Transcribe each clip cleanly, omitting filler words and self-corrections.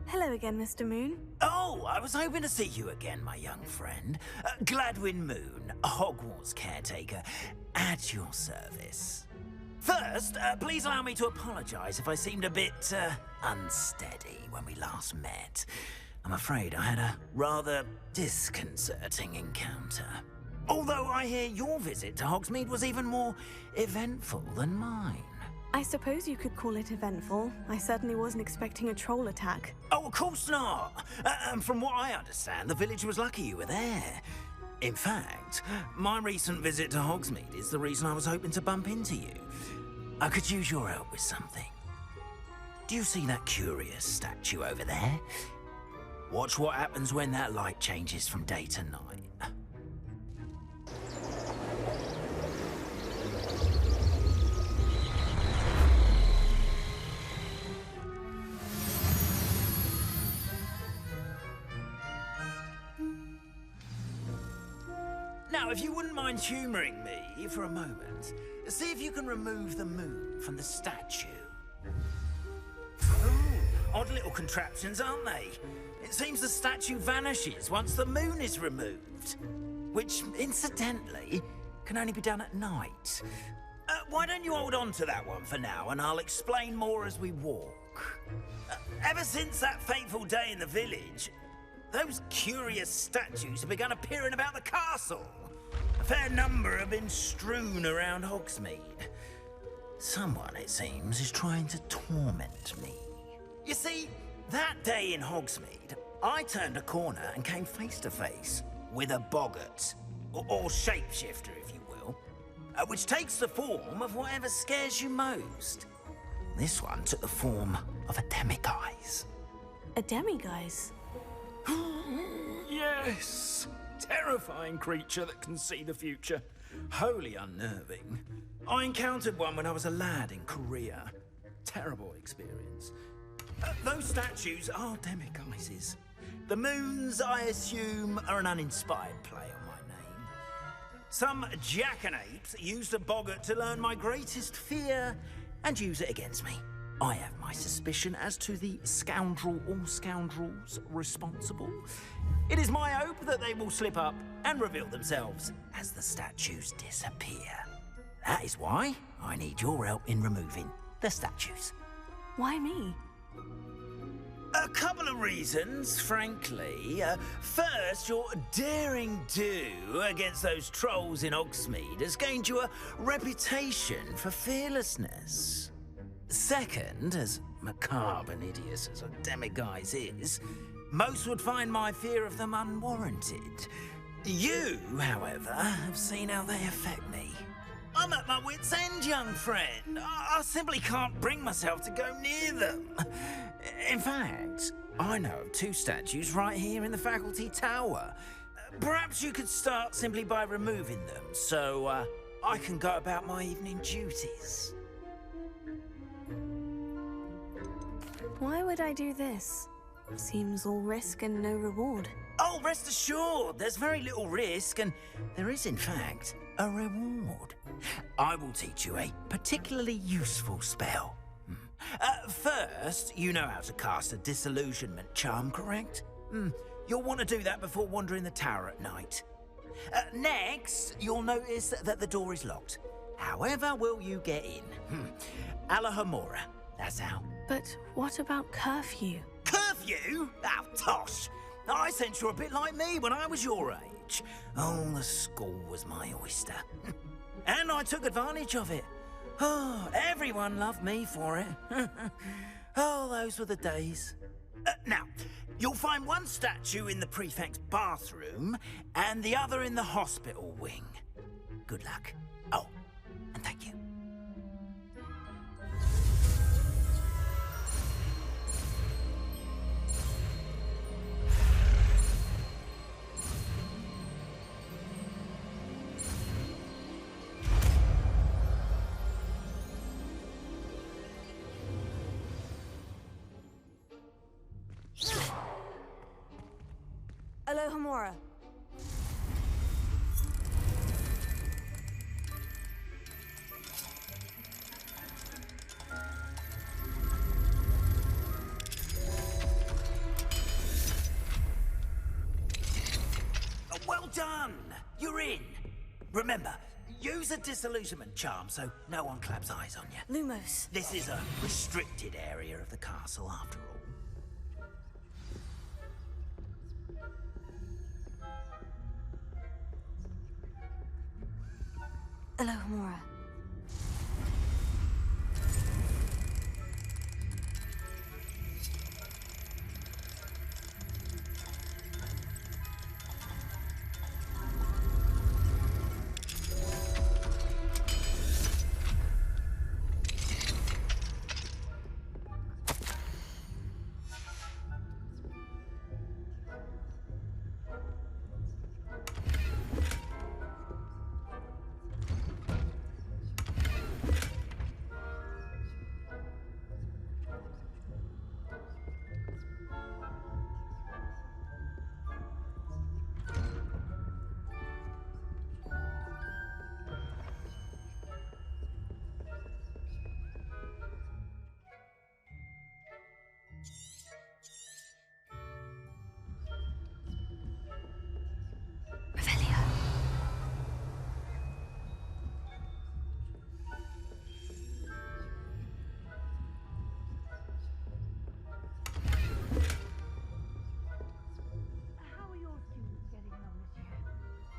Hello again, Mr. Moon. Oh, I was hoping to see you again, my young friend. Gladwin Moon, Hogwarts caretaker, at your service. First, please allow me to apologize if I seemed a bit unsteady when we last met. I'm afraid I had a rather disconcerting encounter. Although I hear your visit to Hogsmeade was even more eventful than mine. I suppose you could call it eventful. I certainly wasn't expecting a troll attack. Oh, of course not. And from what I understand, the village was lucky you were there. In fact, my recent visit to Hogsmeade is the reason I was hoping to bump into you. I could use your help with something. Do you see that curious statue over there? Watch what happens when that light changes from day to night. Now, if you wouldn't mind humouring me for a moment, see if you can remove the moon from the statue. Ooh, odd little contraptions, aren't they? It seems the statue vanishes once the moon is removed. Which, incidentally, can only be done at night. Why don't you hold on to that one for now, and I'll explain more as we walk. Ever since that fateful day in the village, those curious statues have begun appearing about the castle. A fair number have been strewn around Hogsmeade. Someone, it seems, is trying to torment me. You see, that day in Hogsmeade, I turned a corner and came face to face with a boggart, or shapeshifter, if you will, which takes the form of whatever scares you most. This one took the form of a demiguise. A demiguise? Yes! Terrifying creature that can see the future. Wholly unnerving. I encountered one when I was a lad in Korea. Terrible experience. Those statues are demiguises. The moons, I assume, are an uninspired play on my name. Some jackanapes used a boggart to learn my greatest fear and use it against me. I have my suspicion as to the scoundrel or scoundrels responsible. It is my hope that they will slip up and reveal themselves as the statues disappear. That is why I need your help in removing the statues. Why me? A couple of reasons, frankly. First, your daring do against those trolls in Hogsmeade has gained you a reputation for fearlessness. Second, as macabre and hideous as a demiguise is, most would find my fear of them unwarranted. You, however, have seen how they affect me. I'm at my wit's end, young friend. I simply can't bring myself to go near them. In fact, I know of two statues right here in the faculty tower. Perhaps you could start simply by removing them, so I can go about my evening duties. Why would I do this? Seems all risk and no reward. Oh, rest assured, there's very little risk, and there is, in fact, a reward. I will teach you a particularly useful spell. First, you know how to cast a disillusionment charm, correct? You'll want to do that before wandering the tower at night. Next, you'll notice that the door is locked. However will you get in? Alahomora, that's how. But what about curfew? Curfew? Oh, tosh. I sense you're a bit like me when I was your age. Oh, the school was my oyster. And I took advantage of it. Oh, everyone loved me for it. Oh, those were the days. Now, you'll find one statue in the prefect's bathroom and the other in the hospital wing. Good luck. Oh, and thank you. Alohomora. done! You're in! Remember, use a disillusionment charm so no one claps eyes on you. Lumos. This is a restricted area of the castle, after all. Alohomora.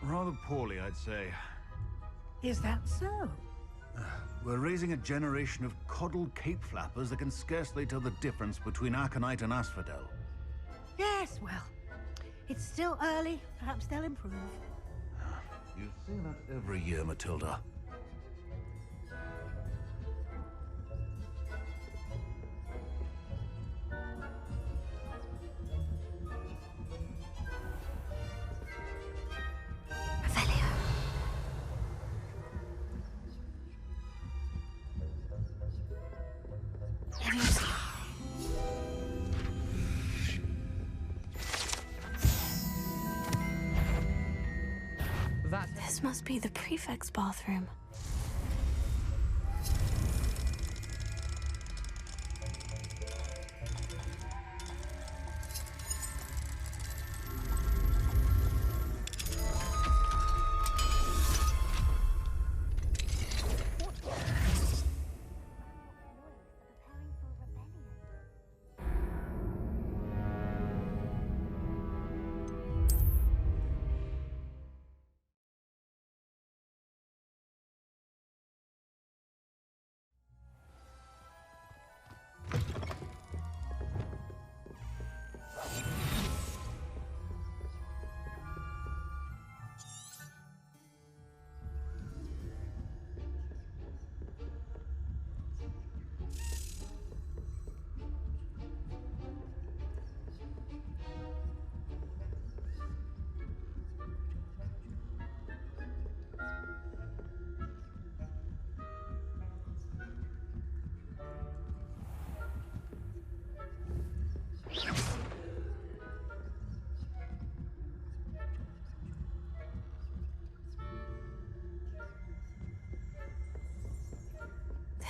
Rather poorly, I'd say. Is that so? We're raising a generation of coddled cape flappers that can scarcely tell the difference between Aconite and Asphodel. Yes, well, it's still early. Perhaps they'll improve. You say that every year, Matilda. This must be the prefect's bathroom.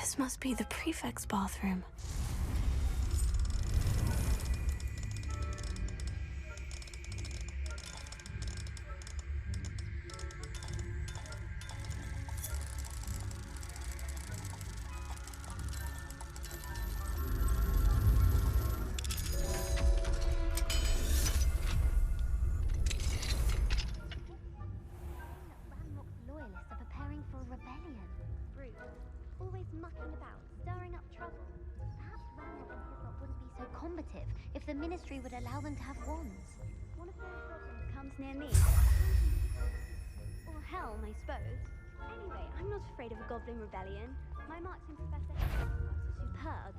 This must be the prefect's bathroom. If the Ministry would allow them to have wands. One of those goblins comes near me. Or Helm, I suppose. Anyway, I'm not afraid of a goblin rebellion. My marks in Professor Hogwarts are superb.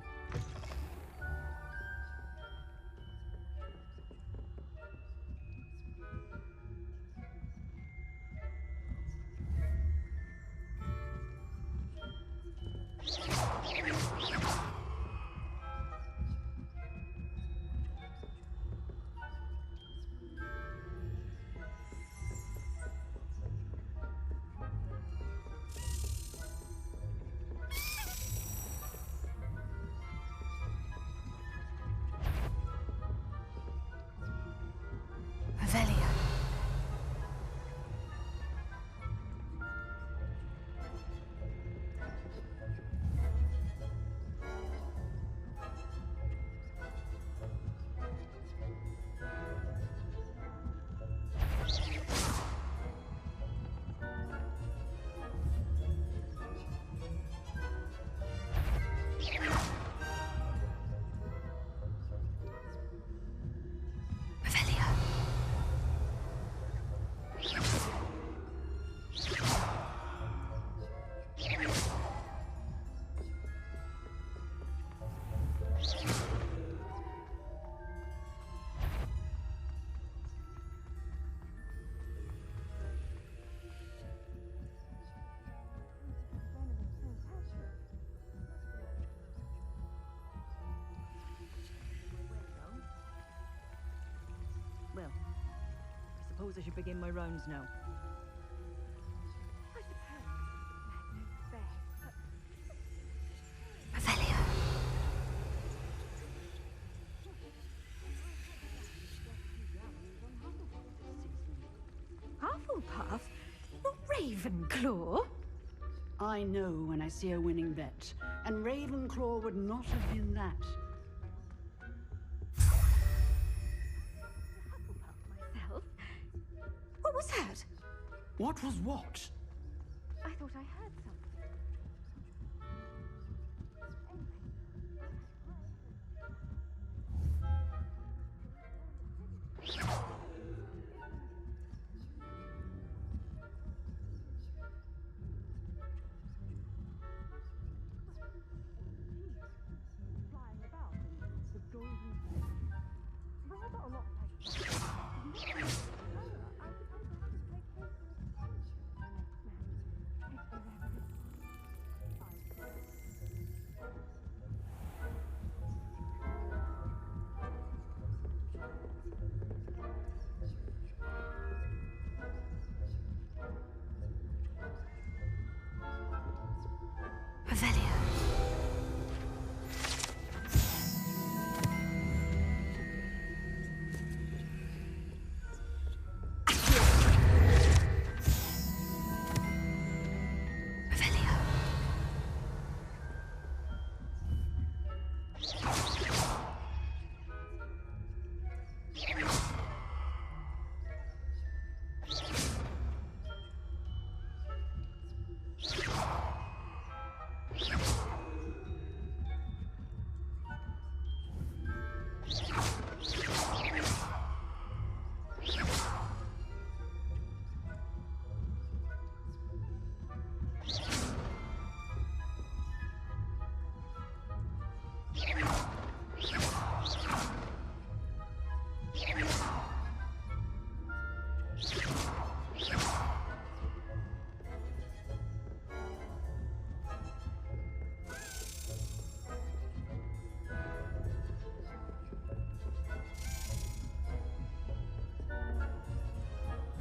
suppose I should begin my rounds now. Revelio. Hufflepuff? Not Ravenclaw? I know when I see a winning bet, and Ravenclaw would not have been that. Myself? What was that? What was what? I thought I heard something. Revelio.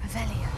Revelio.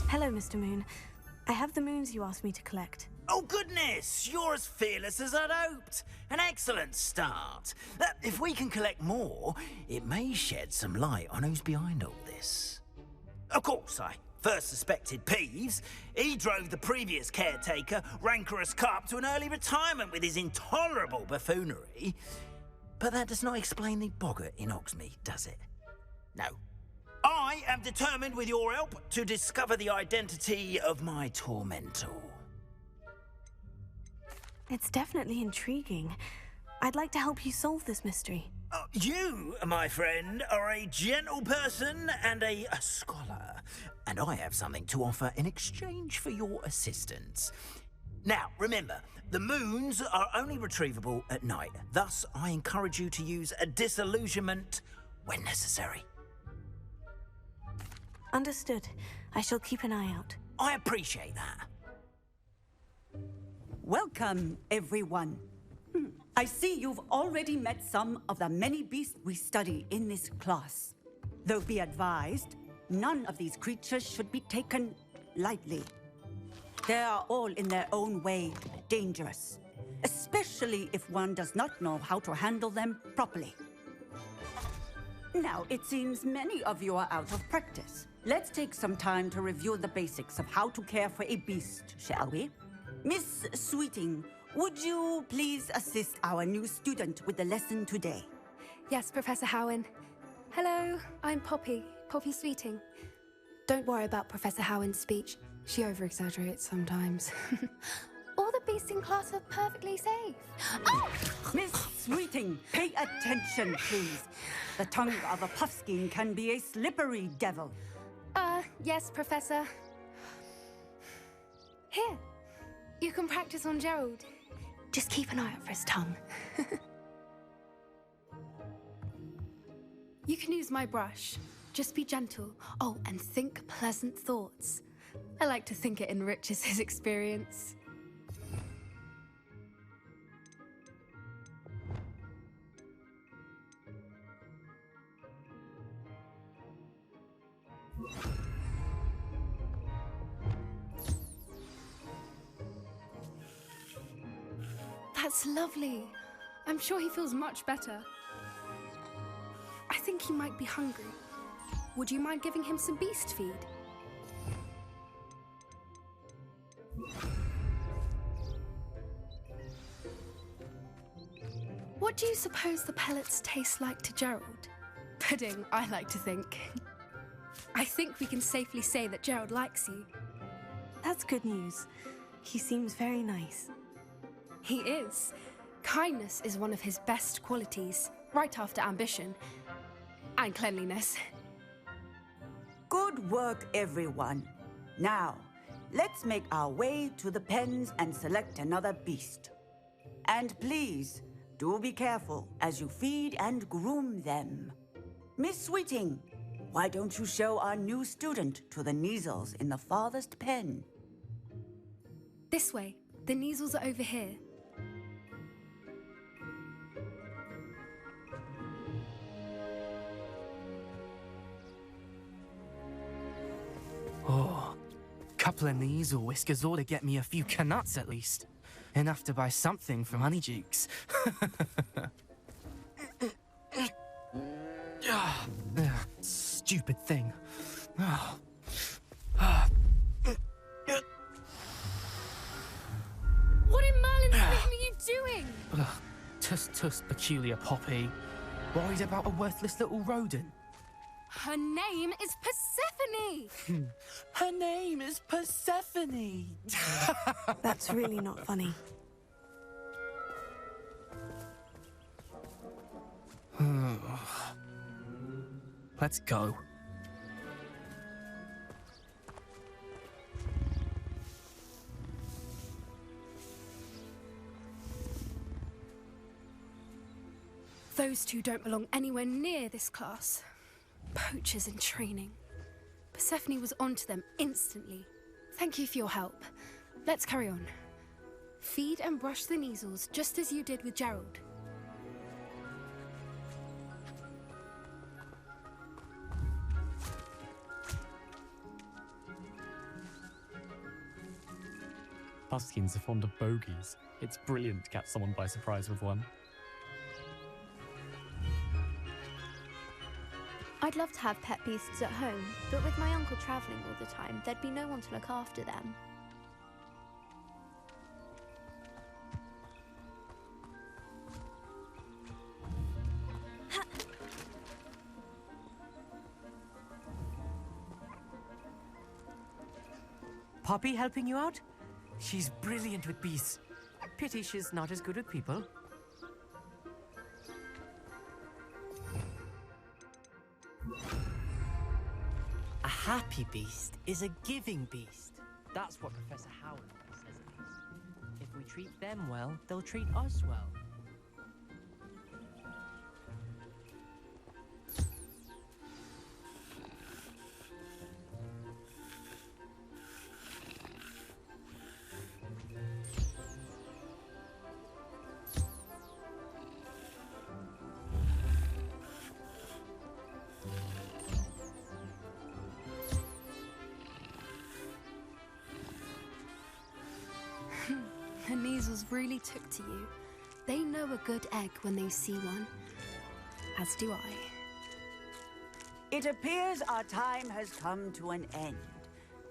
Hello, Mr. Moon. I have the moons you asked me to collect. Oh, goodness! You're as fearless as I'd hoped. An excellent start. If we can collect more, it may shed some light on who's behind all this. Of course, I first suspected Peeves. He drove the previous caretaker, Rancorous Carp, to an early retirement with his intolerable buffoonery. But that does not explain the boggart in Hogsmeade, does it? No. I am determined, with your help, to discover the identity of my tormentor. It's definitely intriguing. I'd like to help you solve this mystery. You, my friend, are a gentle person and a scholar, and I have something to offer in exchange for your assistance. Now, remember, the moons are only retrievable at night. Thus, I encourage you to use a disillusionment when necessary. Understood. I shall keep an eye out. I appreciate that. Welcome, everyone. I see you've already met some of the many beasts we study in this class. Though be advised, none of these creatures should be taken lightly. They are all in their own way dangerous, especially if one does not know how to handle them properly. Now, it seems many of you are out of practice. Let's take some time to review the basics of how to care for a beast, shall we? Miss Sweeting, would you please assist our new student with the lesson today? Yes, Professor Howen. Hello, I'm Poppy Sweeting. Don't worry about Professor Howard's speech. She over-exaggerates sometimes. All the beasts in class are perfectly safe. Oh! Miss Sweeting, pay attention, please. The tongue of a puffskein can be a slippery devil. Yes, Professor. Here, you can practice on Gerald. Just keep an eye out for his tongue. You can use my brush. Just be gentle. Oh, and think pleasant thoughts. I like to think it enriches his experience. That's lovely. I'm sure he feels much better. I think he might be hungry. Would you mind giving him some beast feed? What do you suppose the pellets taste like to Gerald? Pudding, I like to think. I think we can safely say that Gerald likes you. That's good news. He seems very nice. He is. Kindness is one of his best qualities, right after ambition and cleanliness. Good work, everyone. Now, let's make our way to the pens and select another beast. And please, do be careful as you feed and groom them. Miss Sweeting, why don't you show our new student to the Neasels in the farthest pen? This way. The Neasels are over here. Oh, couple of Neasel whiskers ought to get me a few canuts at least. Enough to buy something from Honeydukes. Stupid thing. What in Merlin's name are you doing? Tuss, peculiar Poppy. Worried about a worthless little rodent. Her name is Persephone! Her name is Persephone! That's really not funny. Let's go. Those two don't belong anywhere near this class. Poachers in training. Persephone was onto them instantly. Thank you for your help. Let's carry on. Feed and brush the Neasels just as you did with Gerald. Puffskins are fond of bogies. It's brilliant to catch someone by surprise with one. I'd love to have pet beasts at home, but with my uncle travelling all the time, there'd be no one to look after them. Poppy helping you out? She's brilliant with beasts. Pity she's not as good with people. A happy beast is a giving beast. That's what Professor Howard says it is. If we treat them well, they'll treat us well. The Neasels really took to you. They know a good egg when they see one. As do I. It appears our time has come to an end.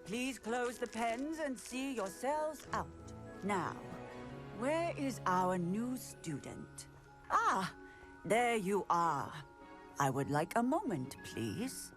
Please close the pens and see yourselves out. Now, where is our new student? Ah, there you are. I would like a moment, please.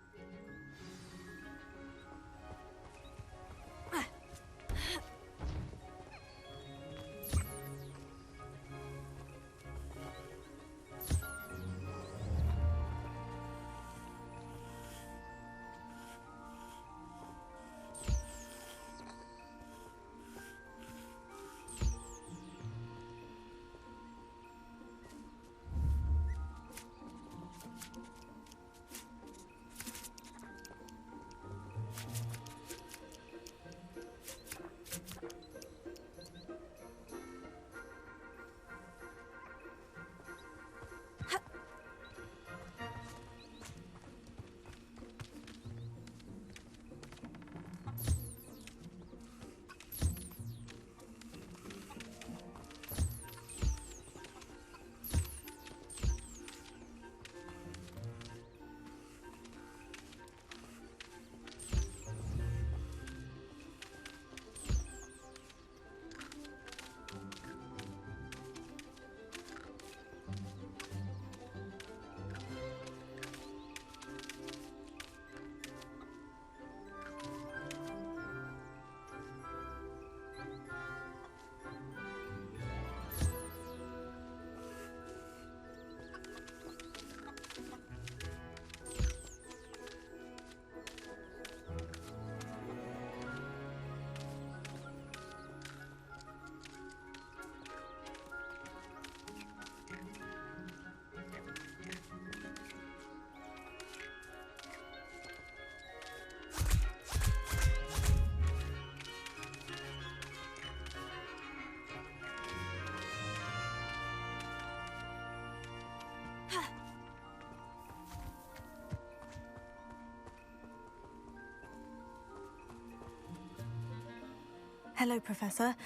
Hello, Professor.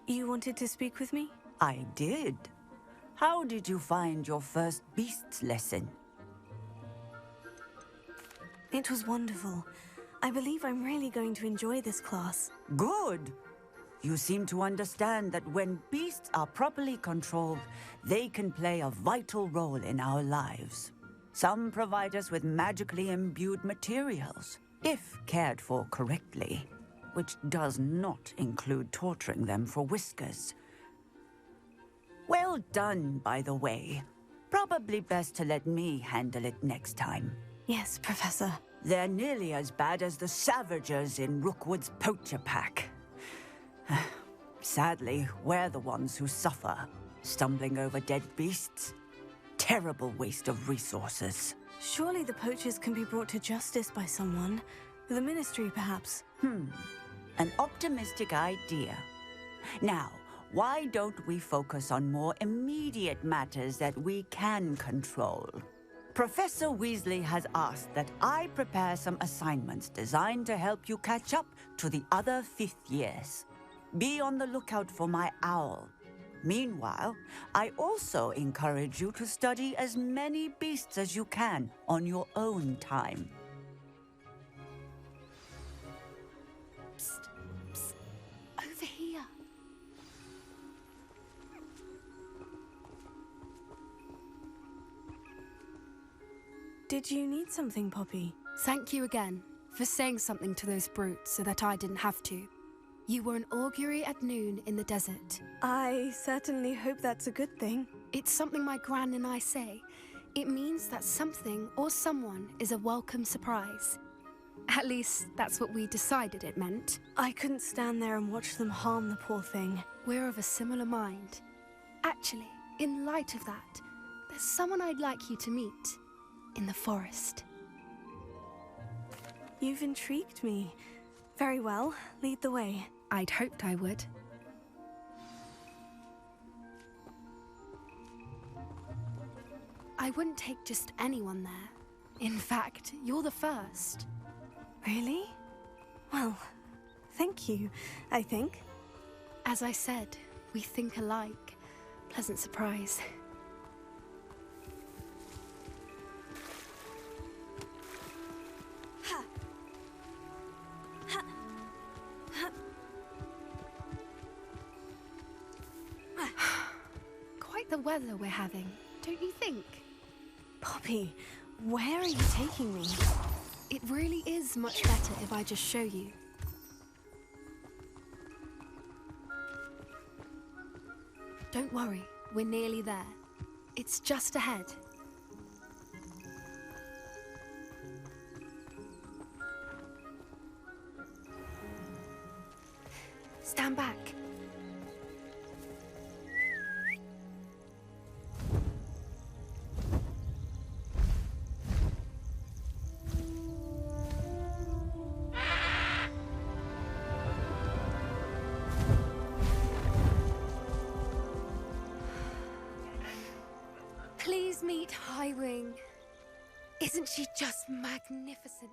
You wanted to speak with me? I did. How did you find your first beasts lesson? It was wonderful. I believe I'm really going to enjoy this class. Good. You seem to understand that when beasts are properly controlled, they can play a vital role in our lives. Some provide us with magically imbued materials, if cared for correctly, which does not include torturing them for whiskers. Well done, by the way. Probably best to let me handle it next time. Yes, Professor. They're nearly as bad as the Savagers in Rookwood's poacher pack. Sadly, we're the ones who suffer, stumbling over dead beasts. Terrible waste of resources. Surely the poachers can be brought to justice by someone. The Ministry, perhaps. An optimistic idea. Now, why don't we focus on more immediate matters that we can control? Professor Weasley has asked that I prepare some assignments designed to help you catch up to the other 5th years. Be on the lookout for my owl. Meanwhile, I also encourage you to study as many beasts as you can on your own time. Psst, psst. Over here. Did you need something, Poppy? Thank you again for saying something to those brutes so that I didn't have to. You were an augury at noon in the desert. I certainly hope that's a good thing. It's something my gran and I say. It means that something or someone is a welcome surprise. At least, that's what we decided it meant. I couldn't stand there and watch them harm the poor thing. We're of a similar mind. Actually, in light of that, there's someone I'd like you to meet. In the forest. You've intrigued me. Very well, lead the way. I'd hoped I would. I wouldn't take just anyone there. In fact, you're the first. Really? Well, thank you, I think. As I said, we think alike. Pleasant surprise. Quite the weather we're having, don't you think? Poppy, where are you taking me? It really is much better if I just show you. Don't worry, we're nearly there. It's just ahead. Stand back. Please meet Highwing. Isn't she just magnificent?